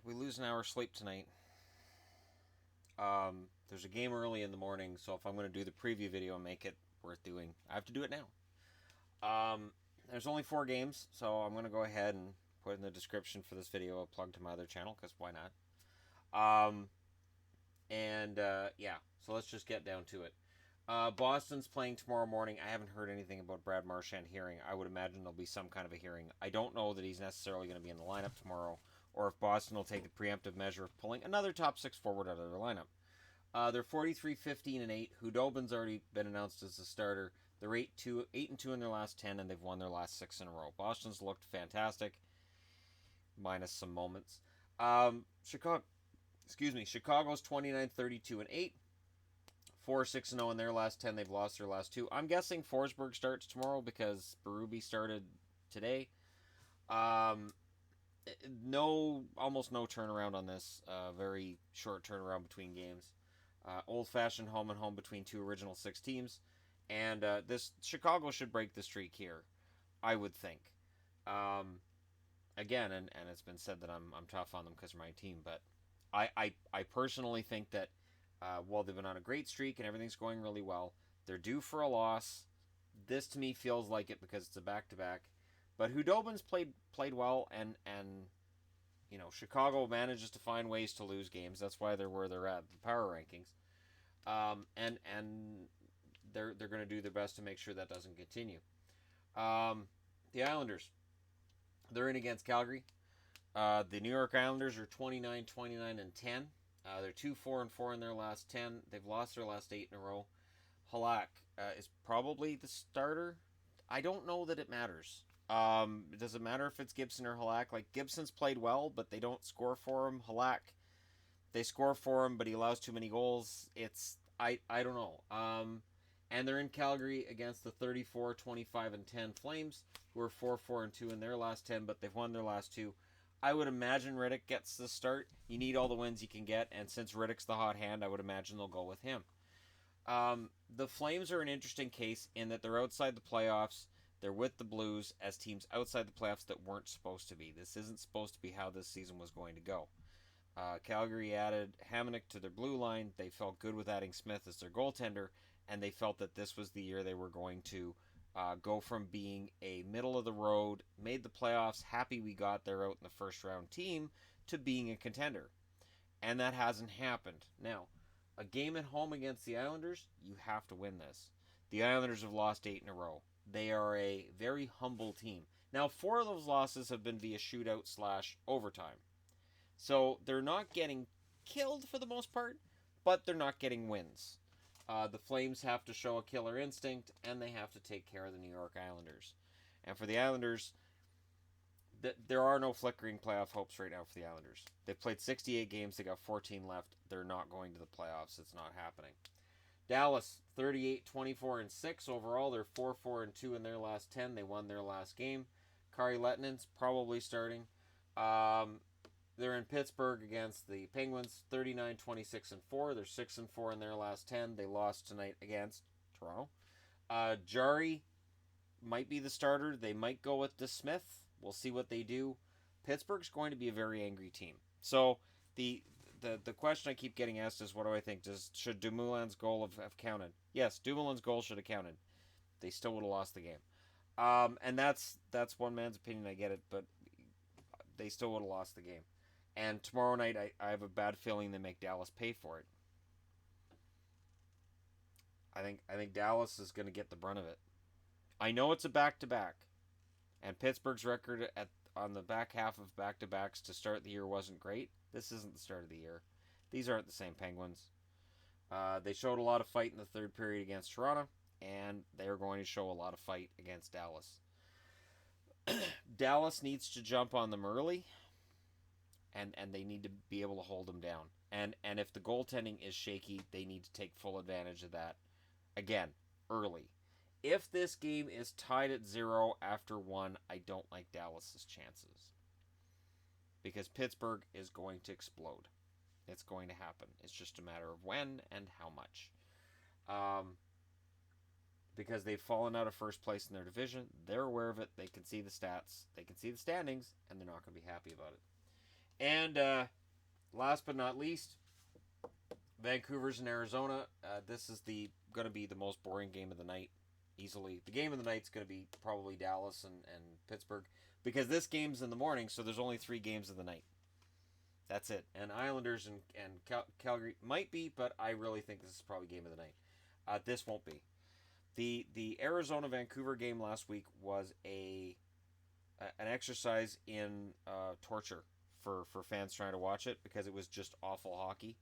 we lose an hour's sleep tonight. There's a game early in the morning, so if I'm going to do the preview video and make it worth doing, I have to do it now. There's only 4 games, so I'm going to go ahead and put in the description for this video a plug to my other channel, because why not? Um, yeah, so let's just get down to it. Boston's playing tomorrow morning. I haven't heard anything about Brad Marchand hearing. I would imagine there'll be some kind of a hearing. I don't know that he's necessarily going to be in the lineup tomorrow, or if Boston will take the preemptive measure of pulling another top 6 forward out of their lineup. They're 43, 15, and 8. Hudobin's already been announced as the starter. They're 8 and 2 in their last 10, and they've won their last 6 in a row. Boston's looked fantastic, minus some moments. Chicago's 29, 32, and 8. 4, 6, and 0 in their last 10. They've lost their last 2. I'm guessing Forsberg starts tomorrow because Berube started today. Almost no turnaround on this. Very short turnaround between games. Old-fashioned home and home between 2 original 6 teams. And this Chicago should break the streak here, I would think. Again, and it's been said that I'm tough on them because they're my team, but I personally think that while they've been on a great streak and everything's going really well, they're due for a loss. This to me feels like it because it's a back-to-back. But Hudobin's played well, and Chicago manages to find ways to lose games. That's why they're where they're at, the power rankings. And they're going to do their best to make sure that doesn't continue. The Islanders, they're in against Calgary. The New York Islanders are 29, 29, and 10. They're 2, 4, and 4 in their last 10. They've lost their last 8 in a row. Halak is probably the starter. I don't know that it matters. Does it matter if it's Gibson or Halak? Like, Gibson's played well, but they don't score for him. Halak, they score for him, but he allows too many goals. I don't know. And they're in Calgary against the 34, 25, and 10 Flames, who are 4, 4, and 2 in their last 10, but they've won their last 2. I would imagine Riddick gets the start. You need all the wins you can get, and since Riddick's the hot hand, I would imagine they'll go with him. The Flames are an interesting case in that they're outside the playoffs. They're with the Blues as teams outside the playoffs that weren't supposed to be. This isn't supposed to be how this season was going to go. Calgary added Hamonic to their blue line. They felt good with adding Smith as their goaltender, and they felt that this was the year they were going to go from being a middle-of-the-road, made the playoffs, happy we got there out in the first-round team, to being a contender. And that hasn't happened. Now, a game at home against the Islanders, you have to win this. The Islanders have lost 8 in a row. They are a very humble team. Now, 4 of those losses have been via shootout / overtime. So they're not getting killed for the most part, but they're not getting wins. The Flames have to show a killer instinct, and they have to take care of the New York Islanders. And for the Islanders, there are no flickering playoff hopes right now for the Islanders. They've played 68 games. They got 14 left. They're not going to the playoffs. It's not happening. Dallas, 38, 24, and 6 overall. They're 4, 4, and 2 in their last 10. They won their last game. Kari Lettinen's probably starting. They're in Pittsburgh against the Penguins, 39, 26, and 4. They're 6 and 4 in their last 10. They lost tonight against Toronto. Jari might be the starter. They might go with DeSmith. We'll see what they do. Pittsburgh's going to be a very angry team. So the question I keep getting asked is, what do I think? Should Dumoulin's goal have counted? Yes, Dumoulin's goal should have counted. They still would have lost the game. And that's one man's opinion. I get it, but they still would have lost the game. And tomorrow night, I have a bad feeling they make Dallas pay for it. I think Dallas is going to get the brunt of it. I know it's a back-to-back, and Pittsburgh's record on the back half of back-to-backs to start the year wasn't great. This isn't the start of the year. These aren't the same Penguins. They showed a lot of fight in the third period against Toronto, and they are going to show a lot of fight against Dallas. Dallas needs to jump on them early, and they need to be able to hold them down. And if the goaltending is shaky, they need to take full advantage of that. Again, early. If this game is tied at 0 after 1, I don't like Dallas's chances. Because Pittsburgh is going to explode. It's going to happen. It's just a matter of when and how much. Because they've fallen out of first place in their division. They're aware of it. They can see the stats. They can see the standings. And they're not going to be happy about it. And last but not least, Vancouver's in Arizona. This is going to be the most boring game of the night, easily. The game of the night is going to be probably Dallas and Pittsburgh, because this game's in the morning, so there's only 3 games of the night. That's it. And Islanders and Calgary might be, but I really think this is probably game of the night. This won't be. The Arizona Vancouver game last week was an exercise in torture for fans trying to watch it, because it was just awful hockey,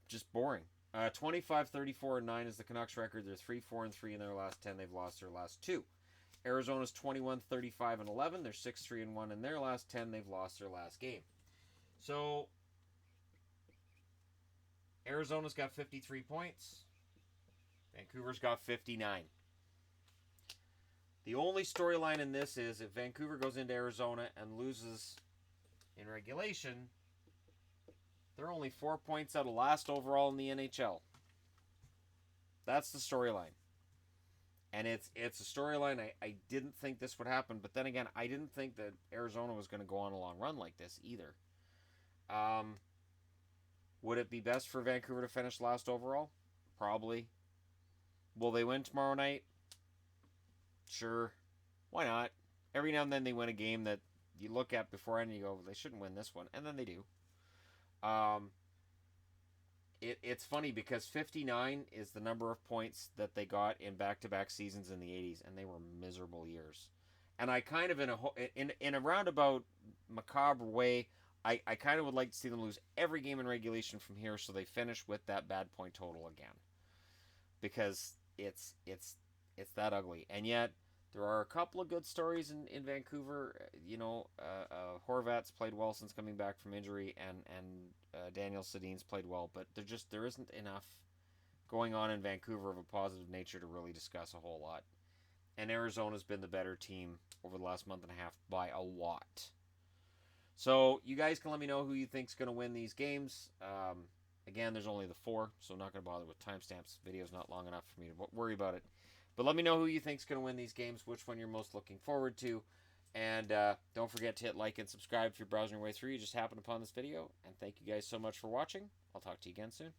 just boring. 25-34-9 is the Canucks record. They're 3-4-3 in their last 10. They've lost their last 2. Arizona's 21-35-11. They're 6-3-1 in their last 10. They've lost their last game. So Arizona's got 53 points. Vancouver's got 59. The only storyline in this is if Vancouver goes into Arizona and loses in regulation, they're only 4 points out of last overall in the NHL. That's the storyline. And it's a storyline I didn't think this would happen, but then again, I didn't think that Arizona was going to go on a long run like this either. Would it be best for Vancouver to finish last overall? Probably. Will they win tomorrow night? Sure. Why not? Every now and then they win a game that you look at beforehand and you go, they shouldn't win this one. And then they do. It's funny because 59 is the number of points that they got in back-to-back seasons in the 80s, and they were miserable years. And I kind of, in a roundabout macabre way, I kind of would like to see them lose every game in regulation from here, so they finish with that bad point total again, because it's that ugly. And yet there are a couple of good stories in Vancouver. Horvat's played well since coming back from injury, and Daniel Sedin's played well, but there isn't enough going on in Vancouver of a positive nature to really discuss a whole lot. And Arizona's been the better team over the last month and a half by a lot. So you guys can let me know who you think's going to win these games. Again, there's only the 4, so I'm not going to bother with timestamps. Video's not long enough for me to worry about it. But let me know who you think's going to win these games, which one you're most looking forward to. And don't forget to hit like and subscribe if you're browsing your way through. You just happened upon this video. And thank you guys so much for watching. I'll talk to you again soon.